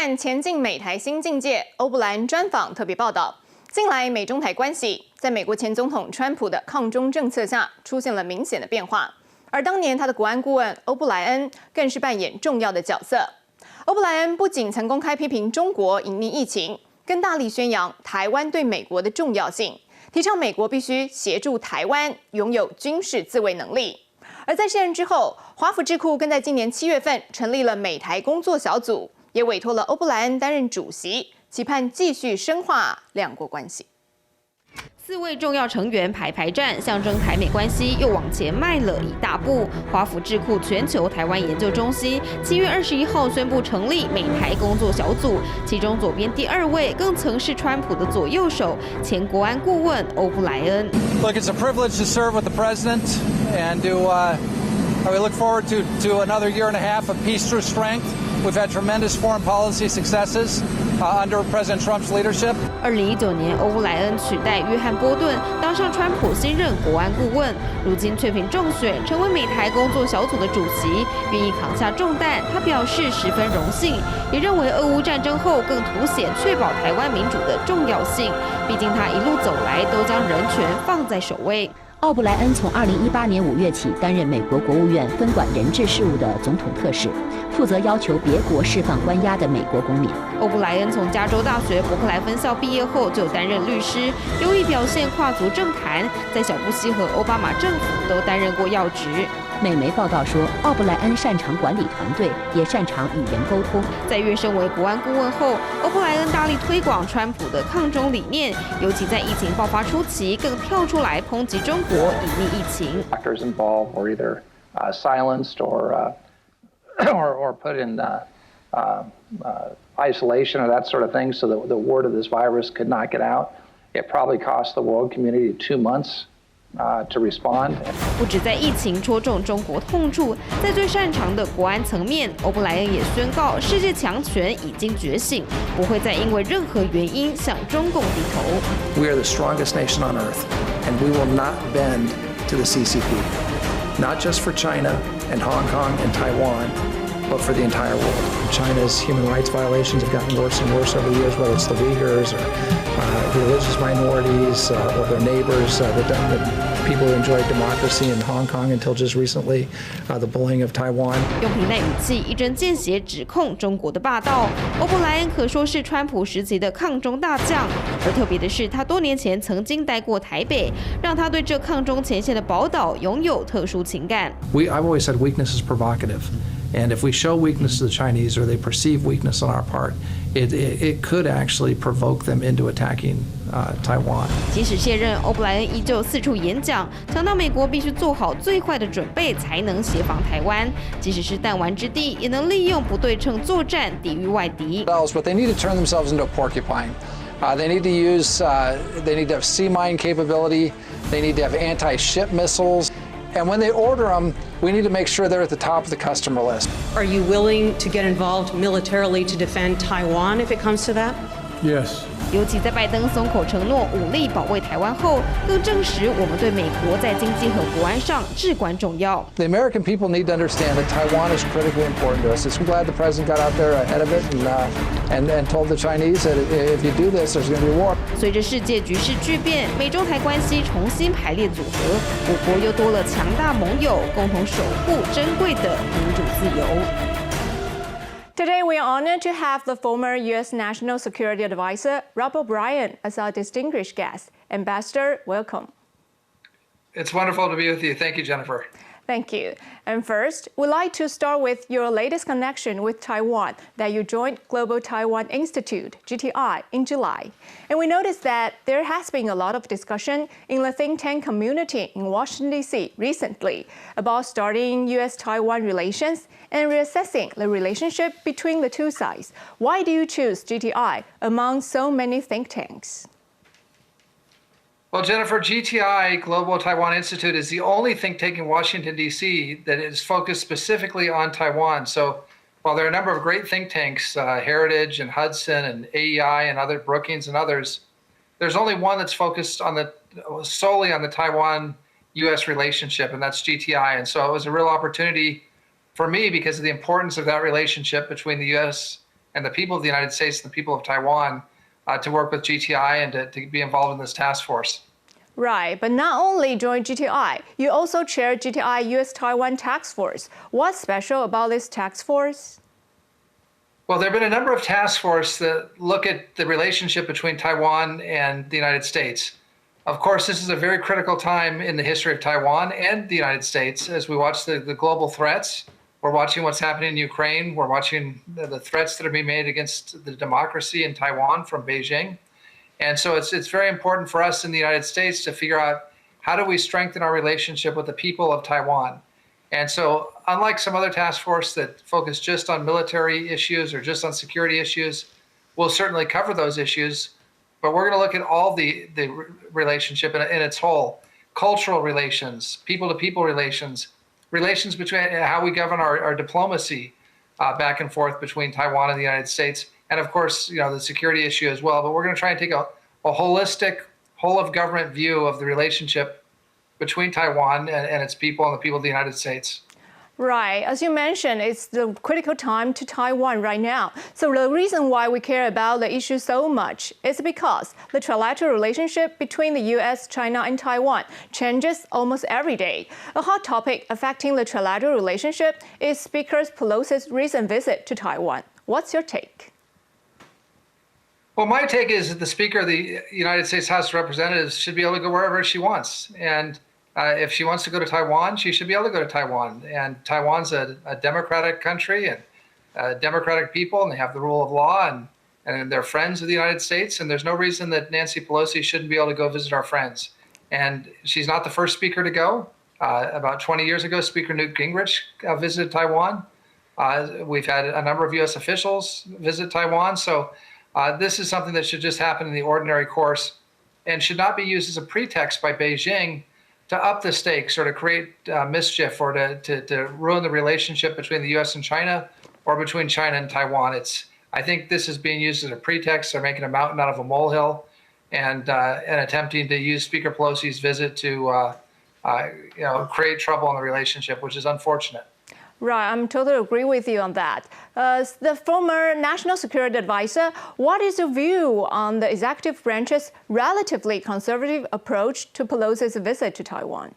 看前进美台新境界，欧布莱恩专访特别报道。近来美中台关系在美国前总统川普的抗中政策下出现了明显的变化，而当年他的国安顾问欧布莱恩更是扮演重要的角色。欧布莱恩不仅曾公开批评中国隐匿疫情，更大力宣扬台湾对美国的重要性，提倡美国必须协助台湾拥有军事自卫能力。而在卸任之后，华府智库更在今年7月份成立了美台工作小组，也委托了欧布莱恩担任主席，期盼继续深化两国关系。4位重要成员排站，象征台美关系又往前迈了一大步。华府智库全球台湾研究中心7月21号宣布成立美台工作小组，其中左边第2位更曾是川普的左右手，前国安顾问欧布莱恩。Look, it's a privilege to serve with the president, and we look forward to another year and a half of peace through strength. We've had tremendous foreign policy successes under President Trump's leadership. 2019年，欧布莱恩取代约翰波顿当上川普新任国安顾问，如今却凭中选成为美台工作小组的主席，愿意扛下重担。他表示十分荣幸，也认为俄乌战争后更凸显确保台湾民主的重要性。毕竟他一路走来都将人权放在首位。奥布莱恩从2018年5月起担任美国国务院分管人质事务的总统特使，负责要求别国释放关押的美国公民。欧布莱恩从加州大学伯克莱分校毕业后就担任律师，优异表现跨足政坛，在小布希和奥巴马政府都担任过要职。美媒报道说，奥布莱恩擅长管理团队，也擅长与人沟通。在跃升为国安顾问后，欧布莱恩大力推广川普的抗中理念，尤其在疫情爆发初期，更跳出来抨击中国隐匿疫情。Doctors involved were either silenced or put in isolation or that sort of thing, so that the word of this virus could not get out. It probably cost the world community 2 months. To respond. 不止在疫情戳中中国痛处，在最擅长的国安层面，欧布莱恩也宣告世界强权已经觉醒，不会再因为任何原因向中共低头。We are the strongest nation on earth, and we will not bend to the CCP, not just for China and Hong Kong and Taiwan, but for the entire world. China's human rights violations have gotten worse and worse over the years, whether it's the Uyghurs or religious minorities or their neighbors, the people who enjoyed democracy in Hong Kong until just recently, the bullying of Taiwan. 用平淡语气一针见血指控中国的霸道，欧布莱恩可说是川普时期的抗中大将。而特别的是，他多年前曾经待过台北，让他对这抗中前线的宝岛拥有特殊情感。I've always said weakness is provocative. And if we show weakness to the Chinese or they perceive weakness on our part, it could actually provoke them into attacking Taiwan. 即使卸任，欧布莱恩依旧四处演讲，强调美国必须做好最坏的准备，才能协防台湾。即使是弹丸之地，也能利用不对称作战抵御外敌。But they need to turn themselves into a porcupine. They need to have sea mine capability. They need to have anti-ship missiles. And when they order them, we need to make sure they're at the top of the customer list. Are you willing to get involved militarily to defend Taiwan if it comes to that? Yes. 尤其在拜登松口承诺武力保卫台湾后，更证实我们对美国在经济和国安上至关重要。The American people need to understand that Taiwan is critically important to us. I'm glad the president got out there ahead of it and told the Chinese that if you do this, there's going to be war. 随着世界局势巨变，美中台关系重新排列组合，我国又多了强大盟友，共同守护珍贵的民主自由。Today, we are honored to have the former U.S. National Security Advisor, Rob O'Brien, as our distinguished guest. Ambassador, welcome. It's wonderful to be with you. Thank you, Jennifer. Thank you. And first, we'd like to start with your latest connection with Taiwan, that you joined Global Taiwan Institute, GTI, in July. And we noticed that there has been a lot of discussion in the think tank community in Washington, D.C. recently about starting U.S.-Taiwan relations and reassessing the relationship between the two sides. Why do you choose GTI among so many think tanks? Well, Jennifer, GTI, Global Taiwan Institute, is the only think tank in Washington, D.C. that is focused specifically on Taiwan. So while there are a number of great think tanks, Heritage and Hudson and AEI and other Brookings and others, there's only one that's focused on solely on the Taiwan-U.S. relationship, and that's GTI. And so it was a real opportunity for me because of the importance of that relationship between the U.S. and the people of the United States and the people of Taiwan to work with GTI and to be involved in this task force. Right, but not only join GTI, you also chair GTI U.S.-Taiwan Task Force. What's special about this task force? Well, there have been a number of task forces that look at the relationship between Taiwan and the United States. Of course, this is a very critical time in the history of Taiwan and the United States as we watch the global threats. We're watching what's happening in Ukraine. We're watching the threats that are being made against the democracy in Taiwan from Beijing. And so it's very important for us in the United States to figure out how do we strengthen our relationship with the people of Taiwan. And so unlike some other task force that focus just on military issues or just on security issues, we'll certainly cover those issues, but we're going to look at all the relationship in its whole: cultural relations, people-to-people relations, relations between how we govern our diplomacy back and forth between Taiwan and the United States, and of course, the security issue as well. But we're going to try and take a holistic, whole-of-government view of the relationship between Taiwan and its people and the people of the United States. Right. As you mentioned, it's the critical time to Taiwan right now. So the reason why we care about the issue so much is because the trilateral relationship between the U.S., China, and Taiwan changes almost every day. A hot topic affecting the trilateral relationship is Speaker Pelosi's recent visit to Taiwan. What's your take? Well, my take is that the Speaker of the United States House of Representatives should be able to go wherever she wants. And if she wants to go to Taiwan, she should be able to go to Taiwan. And Taiwan's a democratic country and democratic people, and they have the rule of law, and they're friends of the United States. And there's no reason that Nancy Pelosi shouldn't be able to go visit our friends. And she's not the first speaker to go. About 20 years ago, Speaker Newt Gingrich visited Taiwan. We've had a number of U.S. officials visit Taiwan. So this is something that should just happen in the ordinary course and should not be used as a pretext by Beijing to up the stakes or to create mischief or to ruin the relationship between the U.S. and China or between China and Taiwan. I think this is being used as a pretext. They're making a mountain out of a molehill and attempting to use Speaker Pelosi's visit to create trouble in the relationship, which is unfortunate. Right, I'm totally agree with you on that. The former National Security Advisor, what is your view on the executive branch's relatively conservative approach to Pelosi's visit to Taiwan?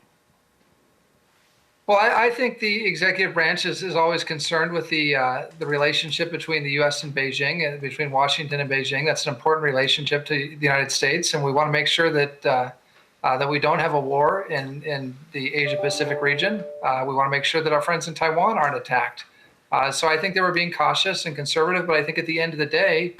Well, I think the executive branch is always concerned with the relationship between the U.S. and Beijing, and between Washington and Beijing. That's an important relationship to the United States, and we want to make sure that we don't have a war in the Asia-Pacific region. We want to make sure that our friends in Taiwan aren't attacked. So I think they were being cautious and conservative, but I think at the end of the day,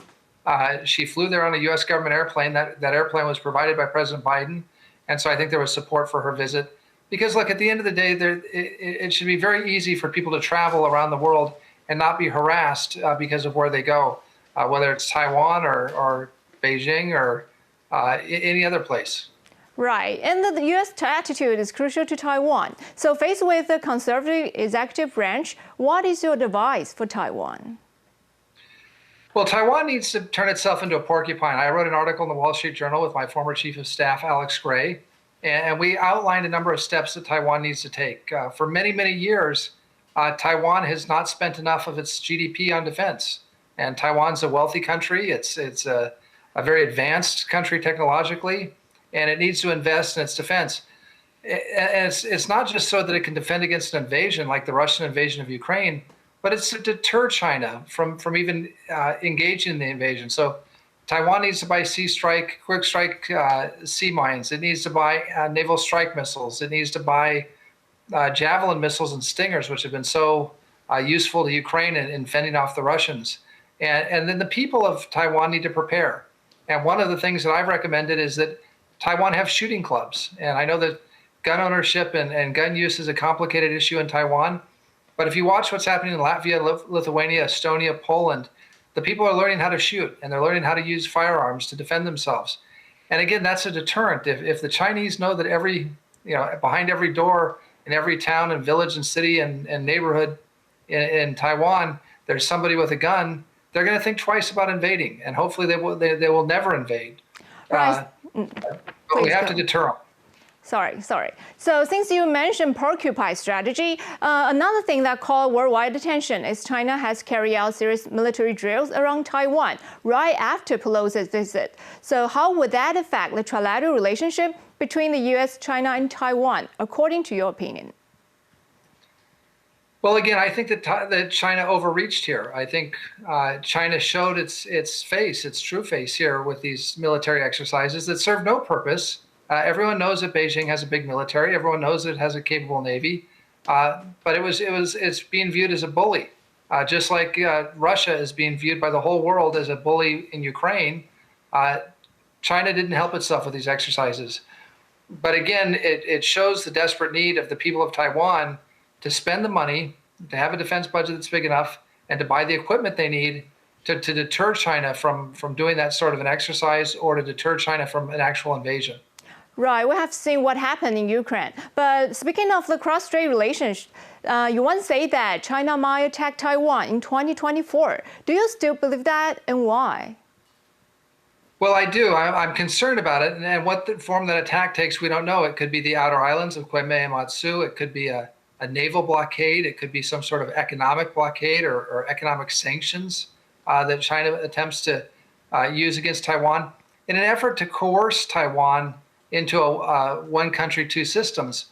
she flew there on a U.S. government airplane. That airplane was provided by President Biden, and so I think there was support for her visit. Because, look, at the end of the day, it should be very easy for people to travel around the world and not be harassed because of where they go, whether it's Taiwan or Beijing or any other place. Right, and the U.S. attitude is crucial to Taiwan. So faced with the conservative executive branch, what is your advice for Taiwan? Well, Taiwan needs to turn itself into a porcupine. I wrote an article in the Wall Street Journal with my former chief of staff, Alex Gray, and we outlined a number of steps that Taiwan needs to take. For many, many years, Taiwan has not spent enough of its GDP on defense. And Taiwan's a wealthy country. It's a very advanced country technologically, and it needs to invest in its defense. And it's not just so that it can defend against an invasion like the Russian invasion of Ukraine, but it's to deter China from even engaging in the invasion. So Taiwan needs to buy quick strike sea mines. It needs to buy naval strike missiles. It needs to buy Javelin missiles and Stingers, which have been so useful to Ukraine in fending off the Russians. And then the people of Taiwan need to prepare. And one of the things that I've recommended is that Taiwan have shooting clubs. And I know that gun ownership and gun use is a complicated issue in Taiwan. But if you watch what's happening in Latvia, Lithuania, Estonia, Poland, the people are learning how to shoot, and they're learning how to use firearms to defend themselves. And again, that's a deterrent. If the Chinese know that behind every door in every town and village and city and neighborhood in Taiwan, there's somebody with a gun, they're going to think twice about invading, and hopefully they will never invade. Right. But we have to deter them. Sorry. So since you mentioned porcupine strategy, another thing that caught worldwide attention is China has carried out serious military drills around Taiwan right after Pelosi's visit. So how would that affect the trilateral relationship between the U.S., China, and Taiwan, according to your opinion? Well, again, I think that China overreached here. I think China showed its true face here with these military exercises that serve no purpose. Everyone knows that Beijing has a big military. Everyone knows that it has a capable navy, but it's being viewed as a bully, just like Russia is being viewed by the whole world as a bully in Ukraine. China didn't help itself with these exercises, but again, it shows the desperate need of the people of Taiwan to spend the money, to have a defense budget that's big enough, and to buy the equipment they need to deter China from doing that sort of an exercise or to deter China from an actual invasion. Right, we have seen what happened in Ukraine. But speaking of the cross-strait relations, you once said that China might attack Taiwan in 2024. Do you still believe that, and why? Well, I do. I'm concerned about it, and what the form that attack takes, we don't know. It could be the outer islands of Guinea and Matsu. It could be a naval blockade. It could be some sort of economic blockade or economic sanctions that China attempts to use against Taiwan in an effort to coerce Taiwan into a one country, two systems.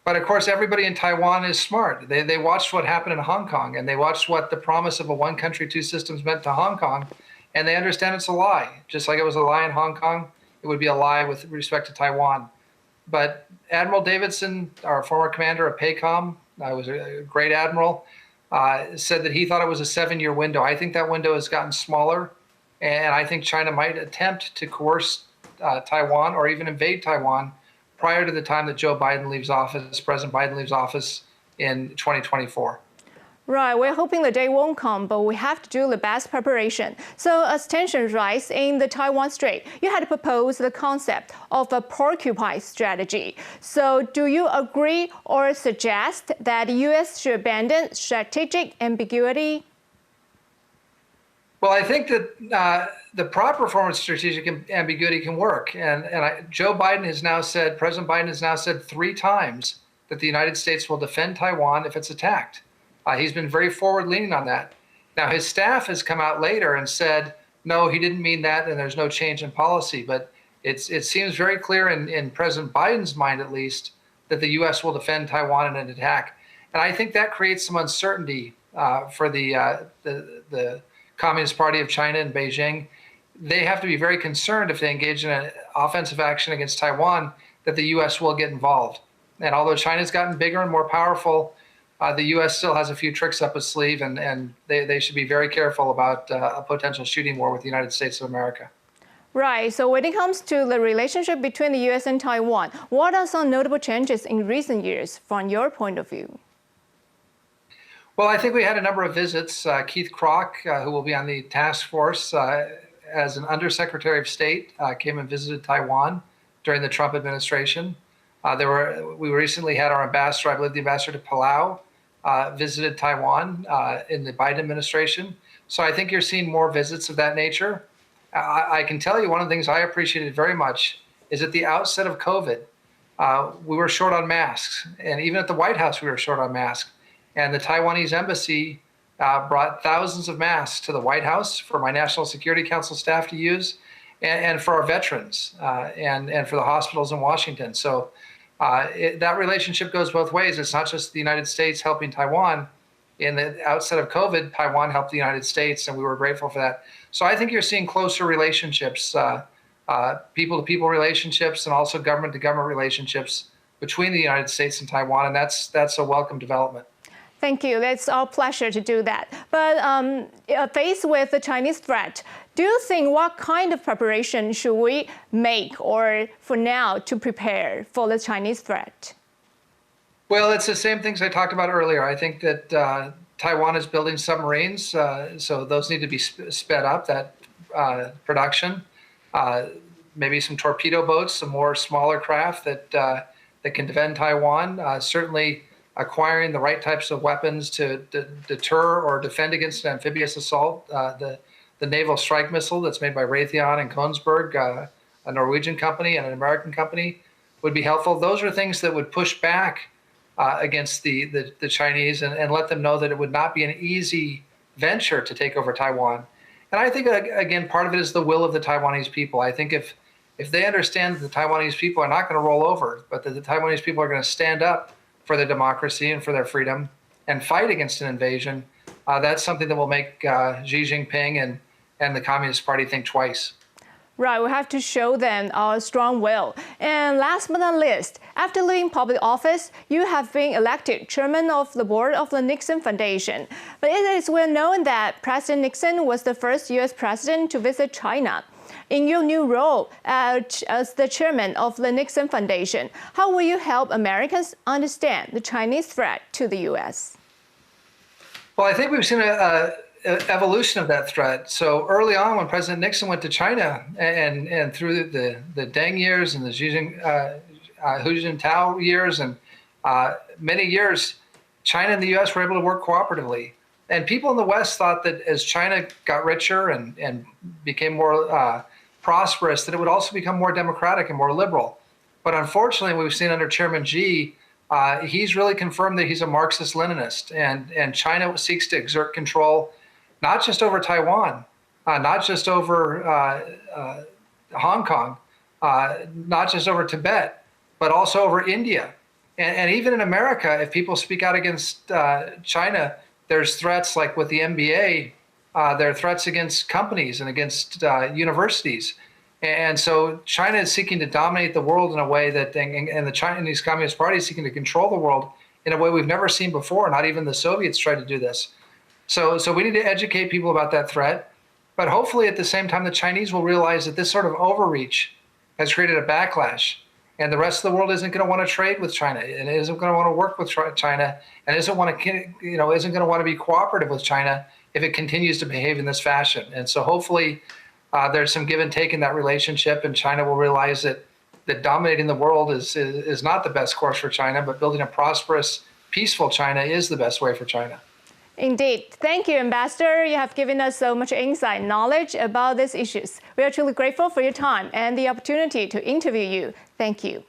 But of course, everybody in Taiwan is smart. They watched what happened in Hong Kong, and they watched what the promise of a one country, two systems meant to Hong Kong, and they understand it's a lie. Just like it was a lie in Hong Kong, it would be a lie with respect to Taiwan. But Admiral Davidson, our former commander of PACOM, was a great admiral, said that he thought it was a 7-year window. I think that window has gotten smaller, and I think China might attempt to coerce Taiwan or even invade Taiwan prior to the time that President Biden leaves office in 2024. Right, we're hoping the day won't come, but we have to do the best preparation. So as tensions rise in the Taiwan Strait, you had proposed the concept of a porcupine strategy. So do you agree or suggest that the U.S. should abandon strategic ambiguity? Well, I think that the proper form of strategic ambiguity can work. And President Biden has now said 3 times that the United States will defend Taiwan if it's attacked. He's been very forward-leaning on that. Now, his staff has come out later and said, no, he didn't mean that, and there's no change in policy. But it seems very clear in President Biden's mind, at least, that the U.S. will defend Taiwan in an attack. And I think that creates some uncertainty for the Communist Party of China in Beijing. They have to be very concerned if they engage in an offensive action against Taiwan that the U.S. will get involved. And although China's gotten bigger and more powerful, the U.S. still has a few tricks up its sleeve, and they should be very careful about a potential shooting war with the United States of America. Right. So when it comes to the relationship between the U.S. and Taiwan, what are some notable changes in recent years from your point of view? Well, I think we had a number of visits. Keith Kroc, who will be on the task force as an undersecretary of state, came and visited Taiwan during the Trump administration. We recently had our ambassador, I believe the ambassador to Palau, visited Taiwan in the Biden administration. So I think you're seeing more visits of that nature. I can tell you one of the things I appreciated very much is at the outset of COVID, we were short on masks. And even at the White House, we were short on masks. And the Taiwanese embassy brought thousands of masks to the White House for my National Security Council staff to use, and for our veterans, and for the hospitals in Washington. So that relationship goes both ways. It's not just the United States helping Taiwan. In the outset of COVID, Taiwan helped the United States, and we were grateful for that. So I think you're seeing closer relationships, people-to-people relationships, and also government-to-government relationships between the United States and Taiwan, and that's a welcome development. Thank you. It's our pleasure to do that. But faced with the Chinese threat, do you think what kind of preparation should we make or for now to prepare for the Chinese threat? Well, it's the same things I talked about earlier. I think that Taiwan is building submarines, so those need to be sped up, that production. Maybe some torpedo boats, some more smaller craft that can defend Taiwan. Certainly acquiring the right types of weapons to deter or defend against an amphibious assault. The naval strike missile that's made by Raytheon and Kongsberg, a Norwegian company and an American company. would be helpful. Those are things that would push back against the Chinese and let them know that it would not be an easy venture to take over Taiwan. And I think, again, part of it is the will of the Taiwanese people. I think if they understand that the Taiwanese people are not going to roll over, but that the Taiwanese people are going to stand up for their democracy and for their freedom and fight against an invasion, that's something that will make Xi Jinping and the Communist Party think twice. Right, we have to show them our strong will. And last but not least, after leaving public office, you have been elected chairman of the board of the Nixon Foundation. But it is well known that President Nixon was the first U.S. president to visit China. In your new role as the chairman of the Nixon Foundation, how will you help Americans understand the Chinese threat to the U.S.? Well, I think we've seen an evolution of that threat. So early on, when President Nixon went to China and through the Deng years and the Hu Jintao years and many years, China and the U.S. were able to work cooperatively. And people in the West thought that as China got richer and became more prosperous, that it would also become more democratic and more liberal. But unfortunately, we've seen under Chairman Xi, he's really confirmed that he's a Marxist-Leninist, and China seeks to exert control not just over Taiwan, not just over Hong Kong, not just over Tibet, but also over India. And even in America, if people speak out against China, there's threats like with the NBA, there are threats against companies and against universities. And so China is seeking to dominate the world in a way that, and the Chinese Communist Party is seeking to control the world in a way we've never seen before. Not even the Soviets tried to do this. So we need to educate people about that threat. But hopefully at the same time, the Chinese will realize that this sort of overreach has created a backlash. And the rest of the world isn't going to want to trade with China, and isn't going to want to work with China, and isn't going to want to be cooperative with China if it continues to behave in this fashion. And so hopefully there's some give and take in that relationship, and China will realize that dominating the world is not the best course for China, but building a prosperous, peaceful China is the best way for China. Indeed. Thank you, Ambassador. You have given us so much insight and knowledge about these issues. We are truly grateful for your time and the opportunity to interview you. Thank you.